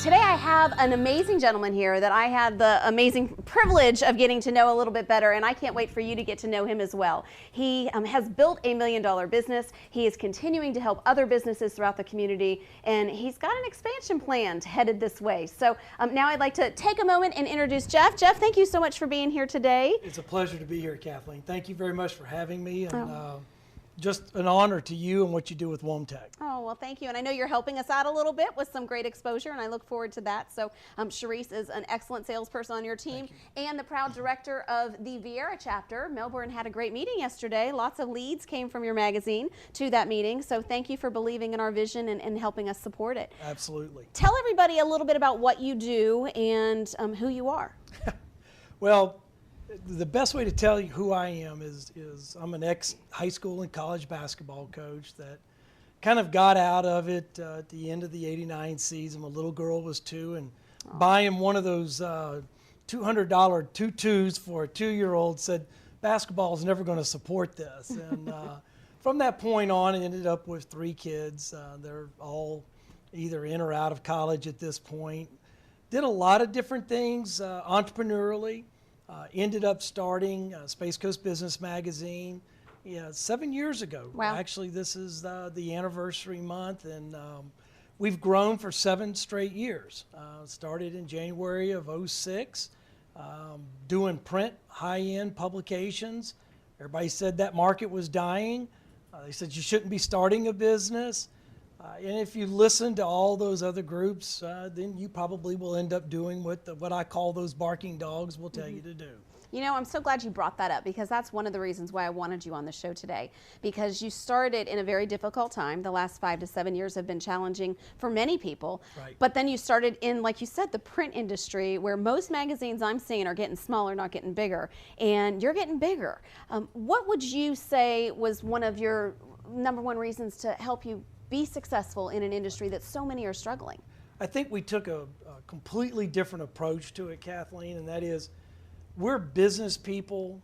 Today I have an amazing gentleman here that I had the amazing privilege of getting to know a little bit better, and I can't wait for you to get to know him as well. He has built a $1 million business. He is continuing to help other businesses throughout the community, and he's got an expansion plan headed this way. So now I'd like to take a moment and introduce Jeff. Jeff, thank you so much for being here today. It's a pleasure to be here, Kathleen. Thank you very much for having me, and just an honor to you and what you do with WOAMTEC. Oh, well, thank you. And I know you're helping us out a little bit with some great exposure, and I look forward to that. So Sharice is an excellent salesperson on your team and the proud director of the Viera chapter. Melbourne had a great meeting yesterday. Lots of leads came from your magazine to that meeting. So thank you for believing in our vision and helping us support it. Absolutely. Tell everybody a little bit about what you do and who you are. Well, the best way to tell you who I am is I'm an ex-high school and college basketball coach that kind of got out of it at the end of the '89 season. My little girl was 2, and buying one of those $200 tutus for a 2-year-old said, basketball is never going to support this. And from that point on, I ended up with 3 kids. They're all either in or out of college at this point. Did a lot of different things entrepreneurially. Ended up starting Space Coast Business Magazine 7 years ago. Wow. Actually, this is the anniversary month, and we've grown for 7 straight years. Started in January of '06, doing print, high-end publications. Everybody said that market was dying. They said you shouldn't be starting a business. And if you listen to all those other groups, then you probably will end up doing what I call those barking dogs will tell you to do. You know, I'm so glad you brought that up, because that's one of the reasons why I wanted you on the show today, because you started in a very difficult time. The last 5 to 7 years have been challenging for many people. Right. But then you started in, like you said, the print industry, where most magazines I'm seeing are getting smaller, not getting bigger, and you're getting bigger. What would you say was one of your #1 reasons to help you be successful in an industry that so many are struggling? I think we took a completely different approach to it, Kathleen, and that is we're business people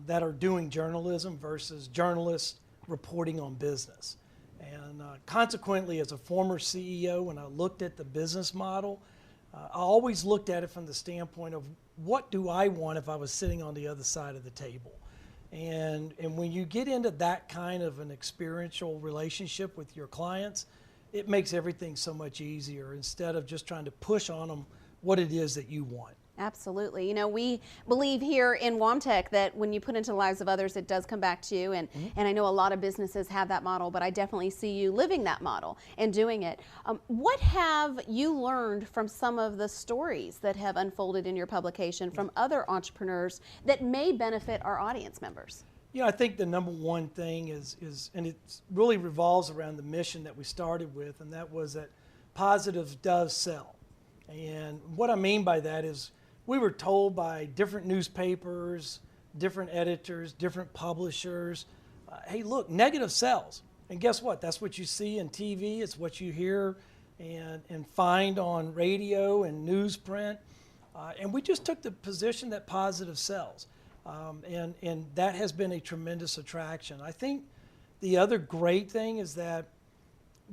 that are doing journalism versus journalists reporting on business. And consequently, as a former CEO, when I looked at the business model, I always looked at it from the standpoint of what do I want if I was sitting on the other side of the table. And when you get into that kind of an experiential relationship with your clients, it makes everything so much easier instead of just trying to push on them what it is that you want. Absolutely. You know, we believe here in WOAMTEC that when you put into the lives of others, it does come back to you. And I know a lot of businesses have that model, but I definitely see you living that model and doing it. What have you learned from some of the stories that have unfolded in your publication from other entrepreneurs that may benefit our audience members? You know, I think the #1 thing is and it really revolves around the mission that we started with, and that was that positive does sell. And what I mean by that is we were told by different newspapers, different editors, different publishers, hey, look, negative sells. And guess what? That's what you see in TV. It's what you hear and find on radio and newsprint. And we just took the position that positive sells. And that has been a tremendous attraction. I think the other great thing is that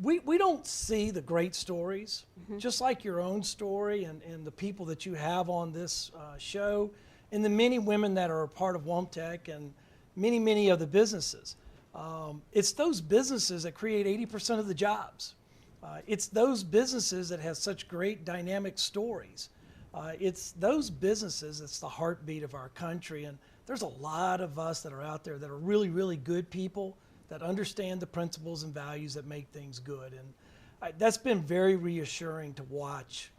we don't see the great stories, just like your own story and the people that you have on this show, and the many women that are a part of WOAMTEC and many of the businesses. It's those businesses that create 80% of the jobs. It's those businesses that have such great dynamic stories. It's those businesses that's the heartbeat of our country, and there's a lot of us that are out there that are really good people that understand the principles and values that make things good. And that's been very reassuring to watch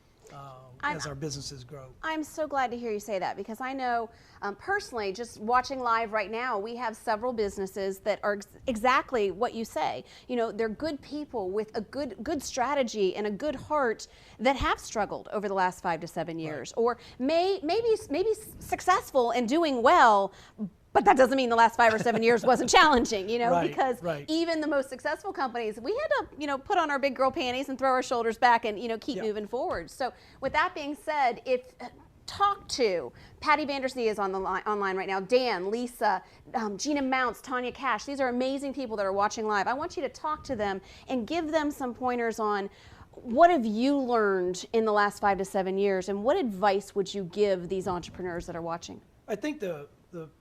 as our businesses grow. I'm so glad to hear you say that, because I know personally, just watching live right now, we have several businesses that are exactly what you say. You know, they're good people with a good strategy and a good heart that have struggled over the last 5 to 7 years, or maybe successful and doing well. But that doesn't mean the last 5 or 7 years wasn't challenging, you know, because even the most successful companies, we had to, you know, put on our big girl panties and throw our shoulders back and, you know, keep moving forward. So with that being said, talk to Patty Vandersee is on the online right now, Dan, Lisa, Gina Mounts, Tanya Cash. These are amazing people that are watching live. I want you to talk to them and give them some pointers on what have you learned in the last 5 to 7 years, and what advice would you give these entrepreneurs that are watching? I think the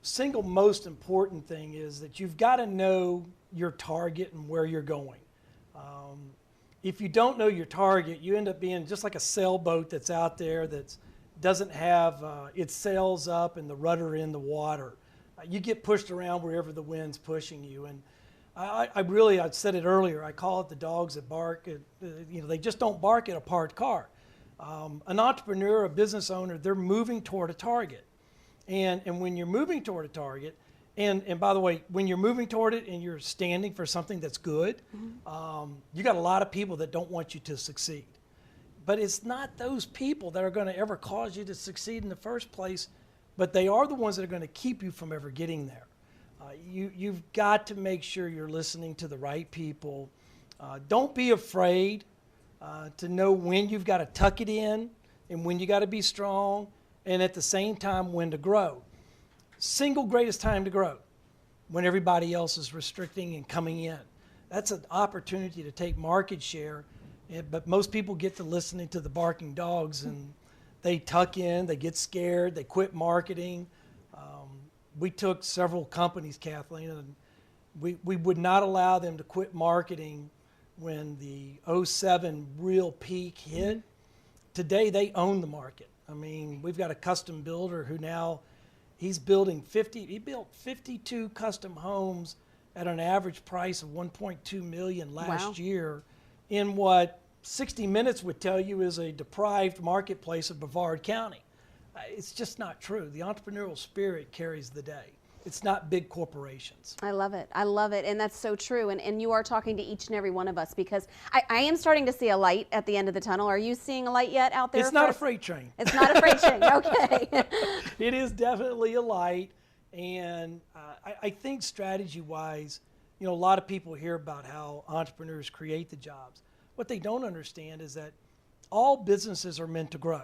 single most important thing is that you've got to know your target and where you're going. If you don't know your target, you end up being just like a sailboat that's out there that doesn't have its sails up and the rudder in the water. You get pushed around wherever the wind's pushing you. And I said it earlier, I call it the dogs that bark. They just don't bark at a parked car. An entrepreneur, a business owner, they're moving toward a target. And when you're moving toward a target, and by the way, when you're moving toward it and you're standing for something that's good, you got a lot of people that don't want you to succeed. But it's not those people that are going to ever cause you to succeed in the first place, but they are the ones that are going to keep you from ever getting there. You've got to make sure you're listening to the right people. Don't be afraid to know when you've got to tuck it in and when you got to be strong, and at the same time when to grow. Single greatest time to grow, when everybody else is restricting and coming in. That's an opportunity to take market share, but most people get to listening to the barking dogs and they tuck in, they get scared, they quit marketing. We took several companies, Kathleen, and we would not allow them to quit marketing when the '07 real peak hit. Today they own the market. I mean, we've got a custom builder who now, he built 52 custom homes at an average price of $1.2 million last year in what 60 Minutes would tell you is a deprived marketplace of Brevard County. It's just not true. The entrepreneurial spirit carries the day. It's not big corporations. I love it. I love it. And that's so true. And you are talking to each and every one of us, because I am starting to see a light at the end of the tunnel. Are you seeing a light yet out there? It's not a freight train. It's not a freight train. Okay. It is definitely a light. And I think strategy-wise, a lot of people hear about how entrepreneurs create the jobs. What they don't understand is that all businesses are meant to grow.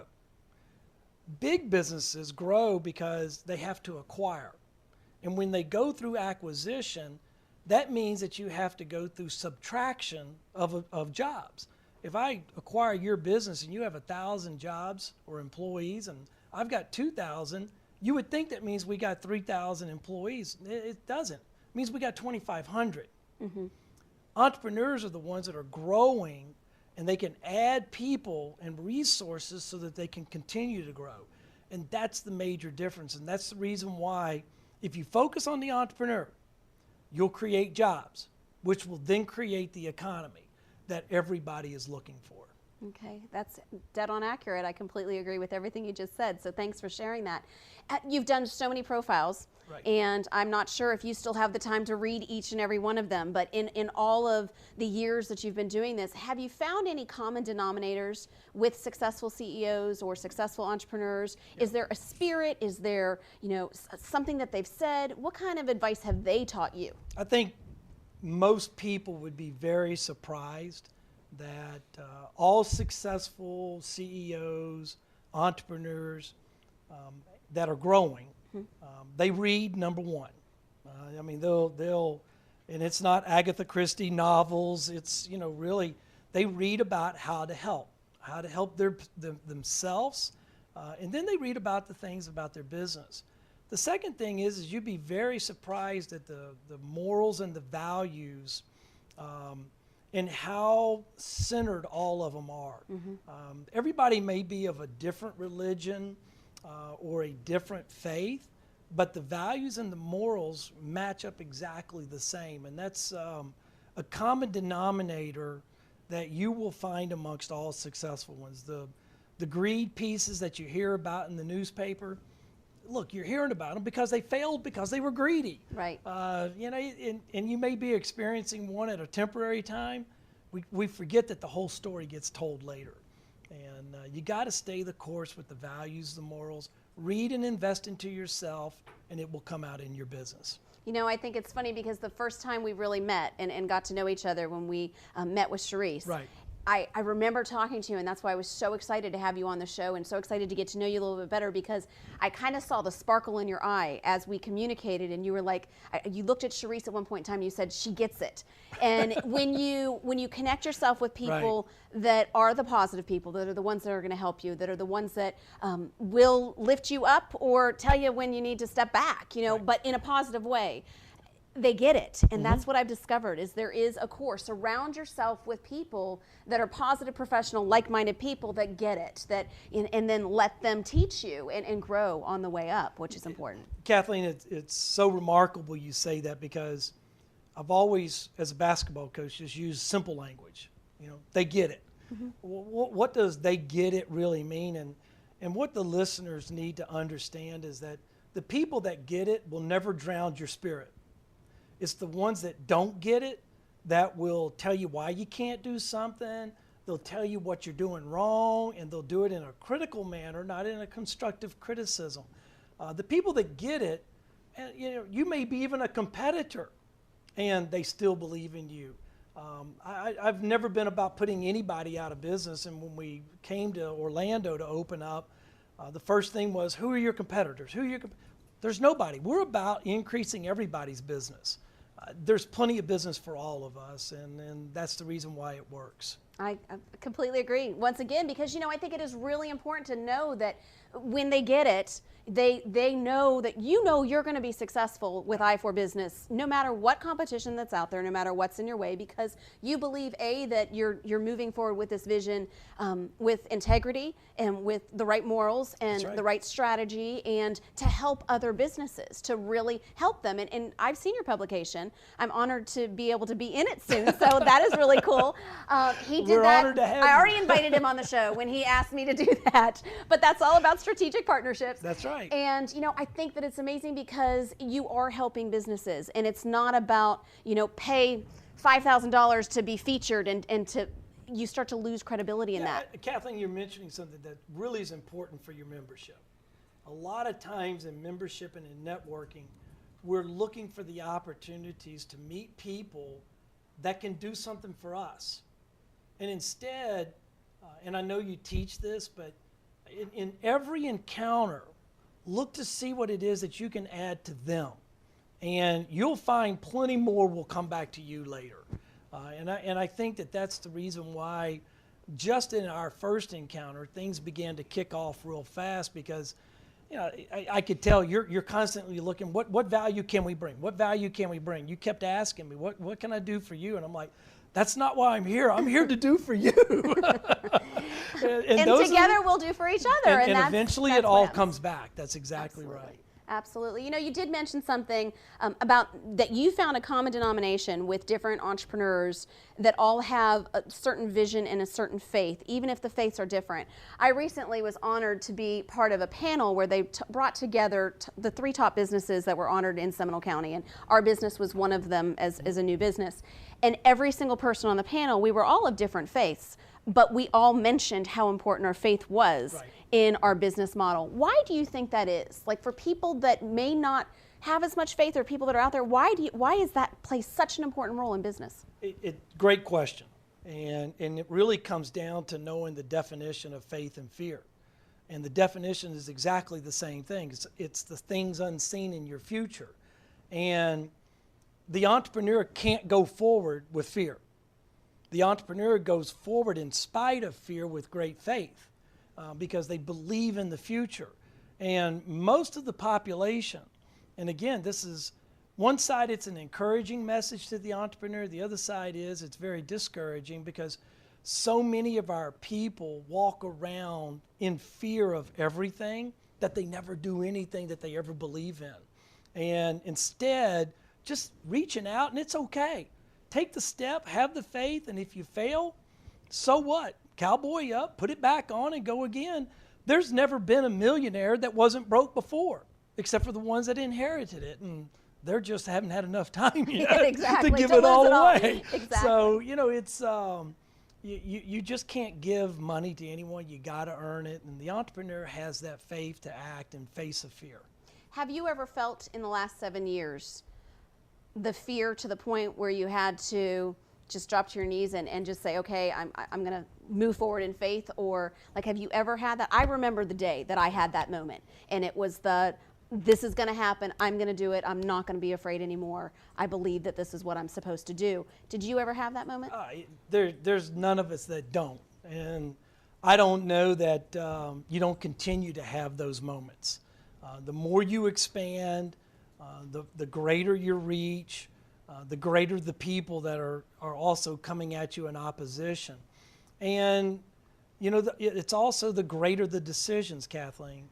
Big businesses grow because they have to acquire. And when they go through acquisition, that means that you have to go through subtraction of jobs. If I acquire your business and you have 1,000 jobs or employees and I've got 2,000, you would think that means we got 3,000 employees. It doesn't. It means we got 2,500. Entrepreneurs are the ones that are growing, and they can add people and resources so that they can continue to grow. And that's the major difference. And that's the reason why, if you focus on the entrepreneur, you'll create jobs, which will then create the economy that everybody is looking for. Okay, that's dead on accurate. I completely agree with everything you just said. So thanks for sharing that. You've done so many profiles, right, and I'm not sure if you still have the time to read each and every one of them, but in all of the years that you've been doing this, have you found any common denominators with successful CEOs or successful entrepreneurs? Yeah. Is there a spirit? Is there, something that they've said? What kind of advice have they taught you? I think most people would be very surprised that all successful CEOs, entrepreneurs that are growing, they read, number one. I mean, they'll, and it's not Agatha Christie novels. It's, really, they read about how to help themselves, and then they read about the things about their business. The second thing is you'd be very surprised at the morals and the values and how centered all of them are. Everybody may be of a different religion or a different faith, but the values and the morals match up exactly the same. And that's a common denominator that you will find amongst all successful ones. The greed pieces that you hear about in the newspaper, look, you're hearing about them because they failed because they were greedy. Right. And you may be experiencing one at a temporary time. We forget that the whole story gets told later. And you got to stay the course with the values, the morals. Read and invest into yourself, and it will come out in your business. I think it's funny because the first time we really met and got to know each other when we met with Sharice, right, I remember talking to you, and that's why I was so excited to have you on the show and so excited to get to know you a little bit better, because I kind of saw the sparkle in your eye as we communicated, and you were like, you looked at Sharice at one point in time, you said, she gets it. And when you connect yourself with people that are the positive people, that are the ones that are going to help you, that are the ones that will lift you up or tell you when you need to step back, you know, but in a positive way, they get it. And that's what I've discovered, is there is a course. Surround yourself with people that are positive, professional, like-minded people that get it, that and then let them teach you and grow on the way up, which is important. Kathleen, it's so remarkable you say that, because I've always, as a basketball coach, just used simple language. You know, they get it. What does they get it really mean? And what the listeners need to understand is that the people that get it will never drown your spirit. It's the ones that don't get it that will tell you why you can't do something. They'll tell you what you're doing wrong, and they'll do it in a critical manner, not in a constructive criticism. The people that get it, and you know, you may be even a competitor, and they still believe in you. I've never been about putting anybody out of business, and when we came to Orlando to open up, the first thing was, who are your competitors? There's nobody. We're about increasing everybody's business. There's plenty of business for all of us, and that's the reason why it works. I completely agree. Once again, because, you know, I think it is really important to know that when they get it, they know that you're going to be successful with I4 Business, no matter what competition that's out there, no matter what's in your way, because you believe, A, that you're moving forward with this vision with integrity and with the right morals and the right strategy, and to help other businesses, to really help them. And I've seen your publication. I'm honored to be able to be in it soon, so that is really cool. He did We're that. honored to have I already you. invited him on the show when he asked me to do that, but that's all about strategic partnerships. That's right. And, you know, I think that it's amazing because you are helping businesses, and it's not about, you know, pay $5,000 to be featured and to, you start to lose credibility in that. Kathleen, you're mentioning something that really is important for your membership. A lot of times in membership and in networking, we're looking for the opportunities to meet people that can do something for us. And instead, and I know you teach this, but in every encounter, look to see what it is that you can add to them. And you'll find plenty more will come back to you later. And I think that that's the reason why just in our first encounter, things began to kick off real fast, because you know, I could tell you're constantly looking, what value can we bring? What value can we bring? You kept asking me, what can I do for you? And I'm like, that's not why I'm here. I'm here to do for you. and together we'll do for each other. And eventually it all comes back. That's exactly right. Absolutely. You know, you did mention something about that you found a common denomination with different entrepreneurs that all have a certain vision and a certain faith, even if the faiths are different. I recently was honored to be part of a panel where they brought together the 3 top businesses that were honored in Seminole County, and our business was one of them as a new business. And every single person on the panel, we were all of different faiths, but we all mentioned how important our faith was in our business model. Why do you think that is? Like, for people that may not have as much faith, or people that are out there, why is that play such an important role in business? Great question. And it really comes down to knowing the definition of faith and fear. And the definition is exactly the same thing. It's the things unseen in your future. And the entrepreneur can't go forward with fear. The entrepreneur goes forward in spite of fear with great faith, because they believe in the future. And most of the population, and again, this is one side, it's an encouraging message to the entrepreneur. The other side is it's very discouraging, because so many of our people walk around in fear of everything that they never do anything that they ever believe in. And instead, just reaching out, and it's okay. Take the step, have the faith, and if you fail, so what? Cowboy up, put it back on, and go again. There's never been a millionaire that wasn't broke before, except for the ones that inherited it, and they just haven't had enough time yet to give it all away. Exactly. So, you know, it's you just can't give money to anyone. You got to earn it, and the entrepreneur has that faith to act and face a fear. Have you ever felt in the last 7 years the fear to the point where you had to just drop to your knees and just say, okay, I'm going to move forward in faith? Or like, have you ever had that? I remember the day that I had that moment, and it was this is going to happen. I'm going to do it. I'm not going to be afraid anymore. I believe that this is what I'm supposed to do. Did you ever have that moment? There's none of us that don't. And I don't know that you don't continue to have those moments. The more you expand, the greater your reach, the greater the people that are also coming at you in opposition. And, you know, it's also the greater the decisions, Kathleen.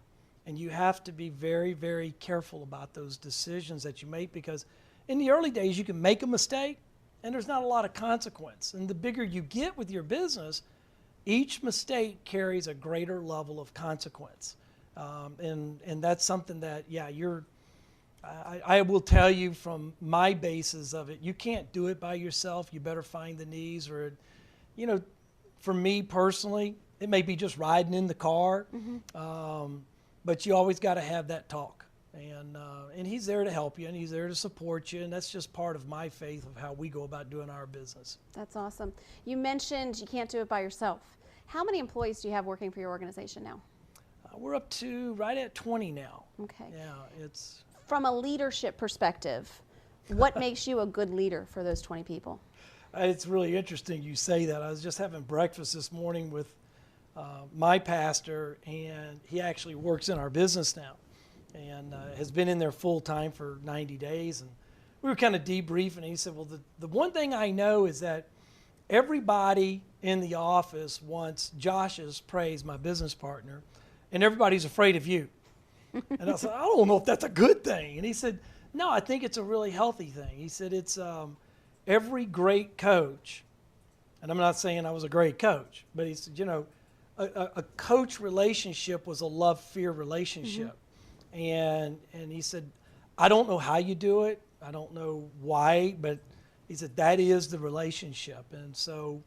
And you have to be very, very careful about those decisions that you make, because in the early days you can make a mistake and there's not a lot of consequence. And the bigger you get with your business, each mistake carries a greater level of consequence. And that's something that, yeah, I will tell you from my basis of it, you can't do it by yourself. You better find the knees, or, you know, for me personally, it may be just riding in the car. But you always got to have that talk, and he's there to help you, and he's there to support you, and that's just part of my faith of how we go about doing our business. That's awesome. You mentioned you can't do it by yourself. How many employees do you have working for your organization now? We're up to right at 20 now. Okay. Yeah, it's from a leadership perspective. What makes you a good leader for those 20 people? It's really interesting you say that. I was just having breakfast this morning with my pastor, and he actually works in our business now and has been in there full time for 90 days. And we were kind of debriefing, and he said, well, the one thing I know is that everybody in the office wants Josh's praise, my business partner, and everybody's afraid of you. And I said, I don't know if that's a good thing. And he said, no, I think it's a really healthy thing. He said, it's every great coach, and I'm not saying I was a great coach, but he said, you know, a coach relationship was a love-fear relationship. And he said, I don't know how you do it. I don't know why, but he said, that is the relationship. And so,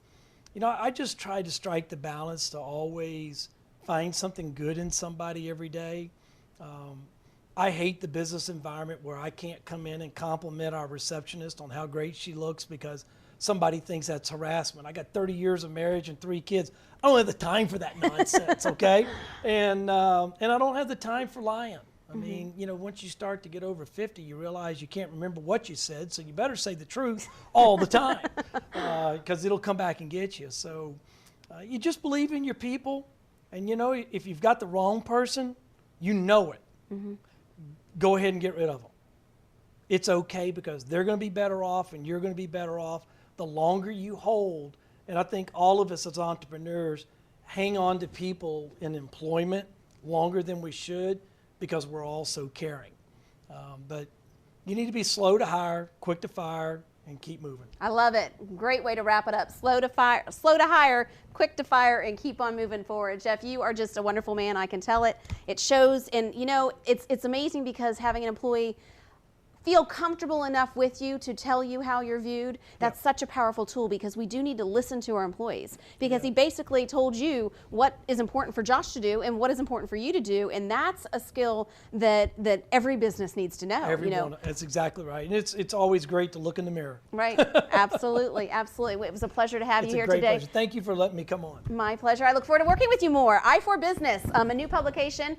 you know, I just try to strike the balance to always find something good in somebody every day. I hate the business environment where I can't come in and compliment our receptionist on how great she looks because somebody thinks that's harassment. I got 30 years of marriage and 3 kids. I don't have the time for that nonsense, okay? And I don't have the time for lying. I mean, you know, once you start to get over 50, you realize you can't remember what you said, so you better say the truth all the time because it'll come back and get you. So you just believe in your people, and, you know, if you've got the wrong person, you know it. Go ahead and get rid of them. It's okay because they're going to be better off and you're going to be better off the longer you hold. And I think all of us as entrepreneurs hang on to people in employment longer than we should because we're all so caring. But you need to be slow to hire, quick to fire, and keep moving. I love it. Great way to wrap it up. Slow to hire, quick to fire, and keep on moving forward. Jeff, you are just a wonderful man. I can tell it. It shows, and you know, it's amazing because having an employee feel comfortable enough with you to tell you how you're viewed, that's such a powerful tool because we do need to listen to our employees because he basically told you what is important for Josh to do and what is important for you to do, and that's a skill that every business needs to know. Everyone, you know? That's exactly right. And it's always great to look in the mirror. Right, absolutely, absolutely. It was a pleasure to have you here today. It's a great pleasure. Thank you for letting me come on. My pleasure. I look forward to working with you more. I4 Business, a new publication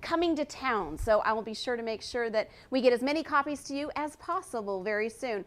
coming to town, so I will be sure to make sure that we get as many copies to you as possible very soon.